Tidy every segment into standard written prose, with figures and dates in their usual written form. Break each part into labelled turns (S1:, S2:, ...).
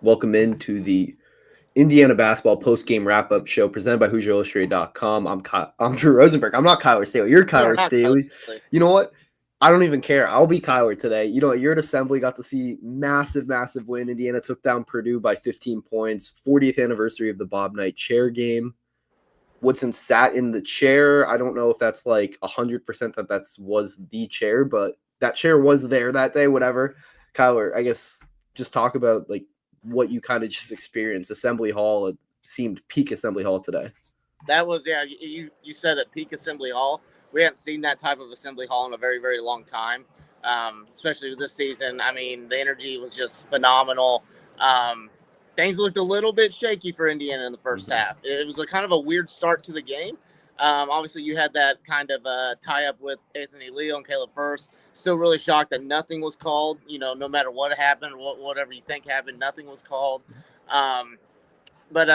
S1: Welcome into the Indiana basketball post-game wrap-up show presented by HoosierIllustrated.com. I'm Drew Rosenberg. I'm not Kyler Staley. You're
S2: You are
S1: Kyler
S2: not Kyler
S1: Staley.
S2: Staley.
S1: You know what? I don't even care. I'll be Kyler today. You're at Assembly. Got to see massive win. Indiana took down Purdue by 15 points. 40th anniversary of the Bob Knight chair game. Woodson sat in the chair. I don't know if that's like 100% that was the chair, but that chair was there that day. Whatever. Kyler, I guess just talk about like what you kind of just experienced. Assembly Hall, it seemed peak Assembly Hall today.
S2: That was, yeah, you said at peak Assembly Hall. We hadn't seen that type of Assembly Hall in a very, very long time, especially this season. I mean, the energy was just phenomenal. Things looked a little bit shaky for Indiana in the first half. It was a kind of a weird start to the game. Obviously, you had that kind of tie-up with Anthony Leal and Caleb First. Still really shocked that nothing was called. No matter what happened, whatever you think happened, nothing was called. But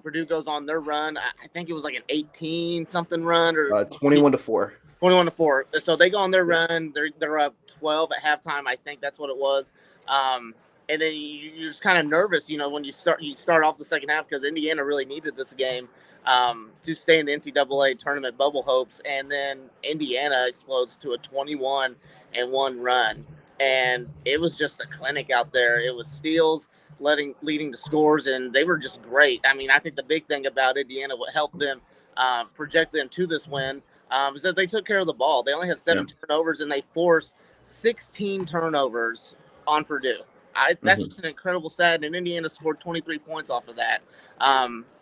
S2: Purdue goes on their run. I think it was like an 18-something run or
S1: 21-4.
S2: 21-4. So they go on their run. They're up 12 at halftime. I think that's what it was. And then you're just kind of nervous, when you start off the second half because Indiana really needed this game to stay in the NCAA tournament bubble hopes. And then Indiana explodes to a 21-1 run. And it was just a clinic out there. It was steals, leading to scores, and they were just great. I mean, I think the big thing about Indiana, what helped them project them to this win, is that they took care of the ball. They only had 7 turnovers, and they forced 16 turnovers on Purdue. That's just an incredible stat, and Indiana scored 23 points off of that,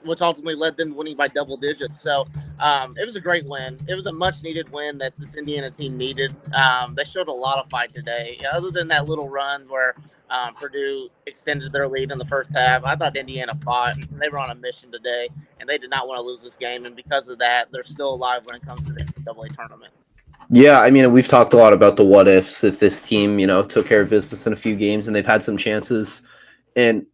S2: which ultimately led them winning by double digits. So it was a great win. It was a much-needed win that this Indiana team needed. They showed a lot of fight today. Other than that little run where Purdue extended their lead in the first half, I thought Indiana fought. They were on a mission today, and they did not want to lose this game. And because of that, they're still alive when it comes to the NCAA tournament.
S1: Yeah, I mean, we've talked a lot about the what ifs if this team, took care of business in a few games and they've had some chances. And,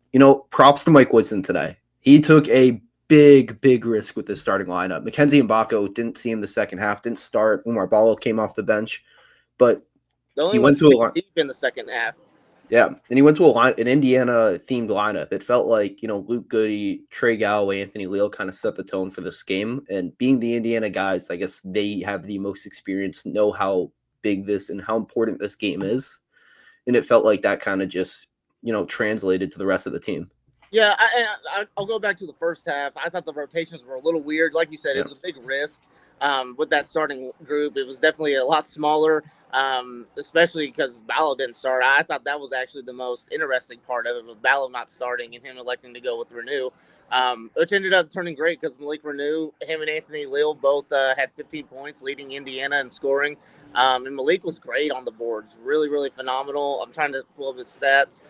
S1: props to Mike Woodson today. He took a big risk with this starting lineup. Mackenzie Mbako didn't see him the second half, didn't start. Umar Ballo came off the bench, but
S2: he went to a deep in the second half.
S1: Yeah, and he went to an Indiana-themed lineup. It felt like, Luke Goody, Trey Galloway, Anthony Leal kind of set the tone for this game. And being the Indiana guys, I guess they have the most experience, know how big this and how important this game is. And it felt like that kind of just, translated to the rest of the team.
S2: Yeah, I'll go back to the first half. I thought the rotations were a little weird. Like you said, it was a big risk with that starting group. It was definitely a lot smaller. Especially because Ballo didn't start. I thought that was actually the most interesting part of it, with Ballo not starting and him electing to go with Renew, which ended up turning great because Malik Renew, him and Anthony Leal both had 15 points, leading Indiana in scoring. And Malik was great on the boards, really phenomenal. I'm trying to pull up his stats.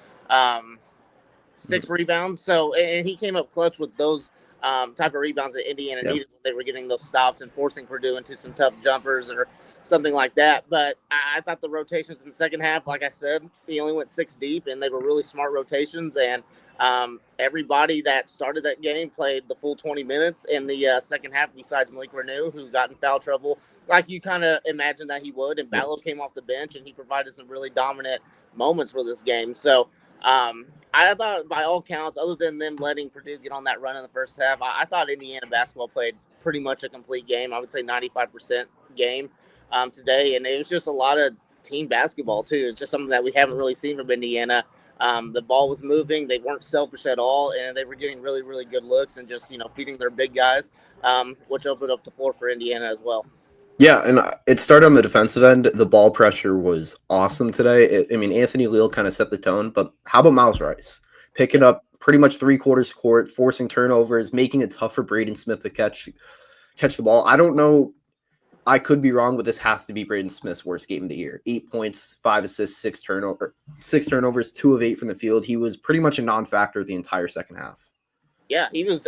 S2: 6 rebounds. So, and he came up clutch with those type of rebounds that Indiana needed when they were getting those stops and forcing Purdue into some tough jumpers or something like that. But I thought the rotations in the second half, like I said, he only went 6 deep, and they were really smart rotations. And everybody that started that game played the full 20 minutes in the second half, besides Malik Renew, who got in foul trouble, like you kind of imagined that he would. And Ballo came off the bench, and he provided some really dominant moments for this game. So I thought, by all counts, other than them letting Purdue get on that run in the first half, I thought Indiana basketball played pretty much a complete game. I would say 95% game today, and it was just a lot of team basketball too. It's just something that we haven't really seen from Indiana. The ball was moving; they weren't selfish at all, and they were getting really good looks and just feeding their big guys, which opened up the floor for Indiana as well.
S1: Yeah, and it started on the defensive end. The ball pressure was awesome today. Anthony Leal kind of set the tone, but how about Miles Rice? Picking up pretty much 3/4 court, forcing turnovers, making it tough for Braden Smith to catch the ball. I don't know. I could be wrong, but this has to be Braden Smith's worst game of the year. 8 points, 5 assists, 6 turnovers, 2 of 8 from the field. He was pretty much a non-factor the entire second half.
S2: Yeah, he was.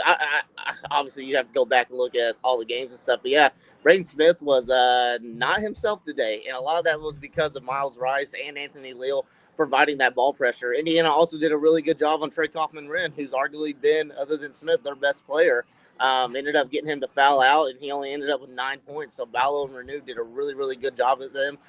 S2: Obviously, you'd have to go back and look at all the games and stuff. But yeah, Braden Smith was not himself today, and a lot of that was because of Miles Rice and Anthony Leal providing that ball pressure. Indiana also did a really good job on Trey Kaufman-Renn, who's arguably been, other than Smith, their best player. Ended up getting him to foul out, and he only ended up with 9 points. So Ballo and Renew did a really good job at them.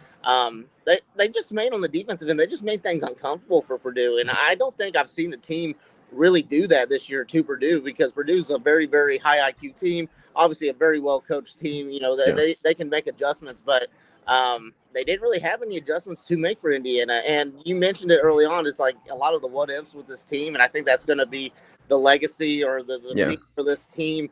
S2: They just made, on the defensive end, they just made things uncomfortable for Purdue, and I don't think I've seen a team really do that this year to Purdue, because Purdue's a very, very high IQ team, obviously a very well coached team. You know, they can make adjustments, but they didn't really have any adjustments to make for Indiana. And you mentioned it early on. It's like a lot of the what ifs with this team, and I think that's going to be the legacy or the theme for this team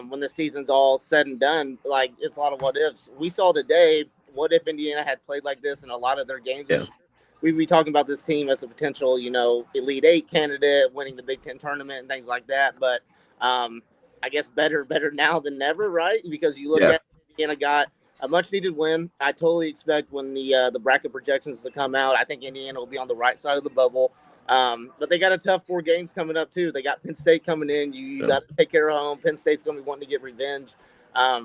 S2: when the season's all said and done. Like, it's a lot of what ifs. We saw today, what if Indiana had played like this in a lot of their games this year? We'd be talking about this team as a potential, Elite Eight candidate, winning the Big Ten tournament and things like that. But I guess better now than never, right? Because you look at Indiana got a much needed win. I totally expect when the bracket projections to come out, I think Indiana will be on the right side of the bubble. But they got a tough 4 games coming up too. They got Penn State coming in. You got to take care of home. Penn State's going to be wanting to get revenge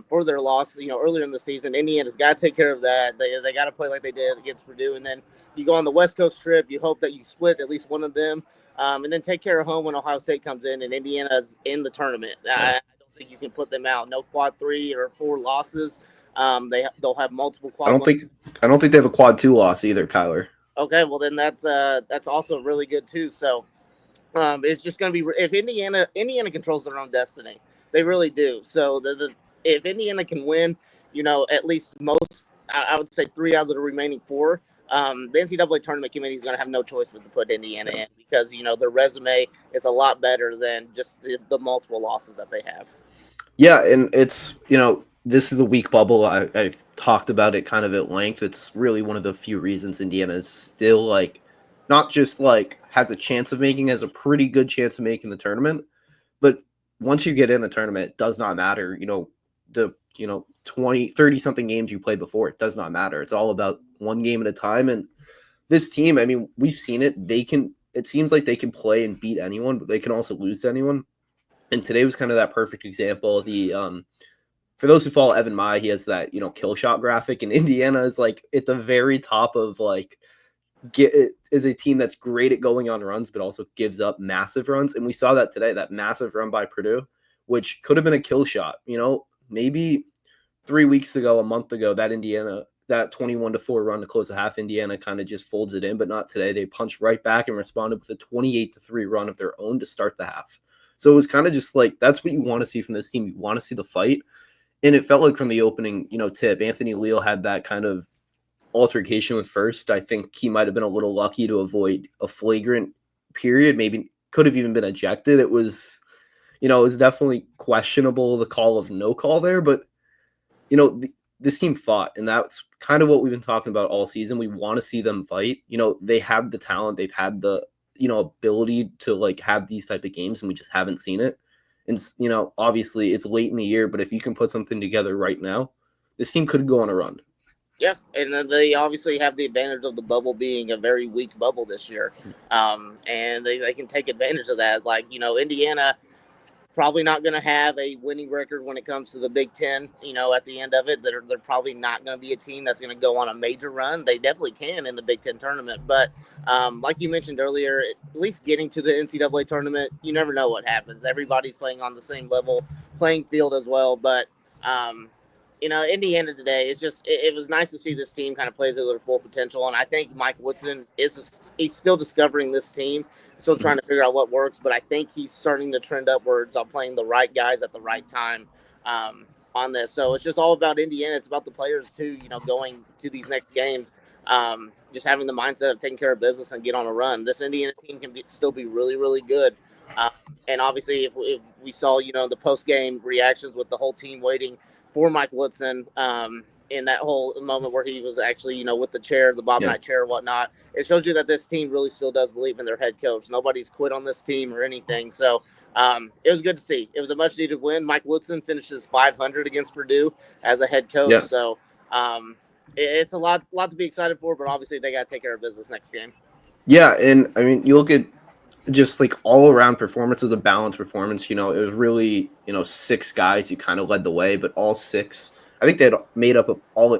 S2: for their loss, earlier in the season. Indiana's got to take care of that. They got to play like they did against Purdue. And then you go on the West Coast trip. You hope that you split at least one of them, and then take care of home when Ohio State comes in and Indiana's in the tournament. I don't think you can put them out. No quad 3 or 4 losses. They'll have multiple quad.
S1: I don't think they have a quad 2 loss either, Kyler.
S2: Okay, well then that's also really good too. So it's just going to be, if Indiana controls their own destiny, they really do. So if Indiana can win, at least most, I would say 3 out of the remaining 4, the NCAA tournament committee is going to have no choice but to put Indiana in, because their resume is a lot better than just the multiple losses that they have.
S1: Yeah, and it's this is a weak bubble. I've talked about it kind of at length. It's really one of the few reasons Indiana is still not just has a chance of making, has a pretty good chance of making the tournament. But once you get in the tournament, it does not matter. The 20, 30 something games you played before, it does not matter. It's all about one game at a time. And this team, I mean, we've seen it. It seems like they can play and beat anyone, but they can also lose to anyone. And today was kind of that perfect example. For those who follow Evan Mai, he has that, kill shot graphic, and Indiana is at the very top of is a team that's great at going on runs, but also gives up massive runs. And we saw that today, that massive run by Purdue, which could have been a kill shot. Maybe 3 weeks ago, a month ago, that 21-4 run to close the half, Indiana kind of just folds it in, but not today. They punched right back and responded with a 28-3 run of their own to start the half. So it was kind of just that's what you want to see from this team. You want to see the fight. And it felt like from the opening, tip, Anthony Leal had that kind of altercation with First. I think he might have been a little lucky to avoid a flagrant period. Maybe could have even been ejected. It was, it was definitely questionable, the call of no call there. But, this team fought, and that's kind of what we've been talking about all season. We want to see them fight. They have the talent. They've had the, ability to have these type of games, and we just haven't seen it. And, obviously it's late in the year, but if you can put something together right now, this team could go on a run.
S2: Yeah, and then they obviously have the advantage of the bubble being a very weak bubble this year. And they can take advantage of that. Indiana probably not going to have a winning record when it comes to the Big Ten, at the end of it. They're probably not going to be a team that's going to go on a major run. They definitely can in the Big Ten tournament. But like you mentioned earlier, at least getting to the NCAA tournament, you never know what happens. Everybody's playing on the same level playing field as well. But, Indiana today, it was nice to see this team kind of play to their full potential. And I think Mike Woodson he's still discovering this team, still trying to figure out what works, but I think he's starting to trend upwards on playing the right guys at the right time on this. So it's just all about Indiana. It's about the players too, going to these next games, just having the mindset of taking care of business and get on a run. This Indiana team can still be really, really good. And obviously if we saw, the post-game reactions with the whole team waiting for Mike Woodson in that whole moment where he was actually, with the chair, the Bob Knight chair and whatnot, it shows you that this team really still does believe in their head coach. Nobody's quit on this team or anything. So it was good to see. It was a much needed win. Mike Woodson finishes 500 against Purdue as a head coach. Yeah. So it's a lot to be excited for, but obviously they got to take care of business next game.
S1: Yeah. And I mean, you look at just all around performance, was a balanced performance. It was really, 6 guys who kind of led the way, but all 6, I think they had made up of all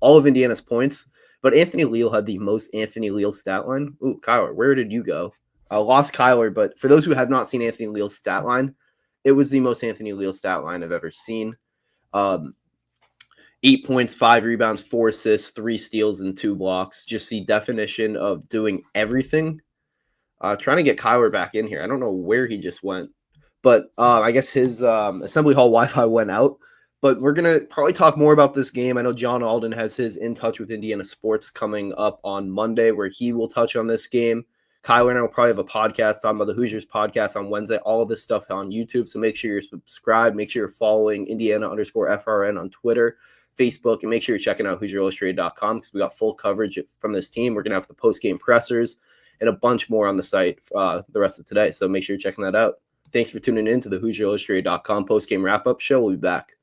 S1: of Indiana's points. But Anthony Leal had the most Anthony Leal stat line. Ooh, Kyler, where did you go? I lost Kyler, but for those who have not seen Anthony Leal's stat line, it was the most Anthony Leal stat line I've ever seen. 8 points, 5 rebounds, 4 assists, 3 steals, and 2 blocks. Just the definition of doing everything. Trying to get Kyler back in here. I don't know where he just went, but I guess his Assembly Hall Wi-Fi went out. But we're going to probably talk more about this game. I know John Alden has his In Touch with Indiana Sports coming up on Monday, where he will touch on this game. Kyler and I will probably have a podcast talking about the Hoosiers podcast on Wednesday. All of this stuff on YouTube. So make sure you're subscribed. Make sure you're following Indiana_FRN on Twitter, Facebook, and make sure you're checking out HoosierIllustrated.com because we got full coverage from this team. We're going to have the post-game pressers and a bunch more on the site the rest of today. So make sure you're checking that out. Thanks for tuning in to the HoosierIllustrated.com post-game wrap-up show. We'll be back.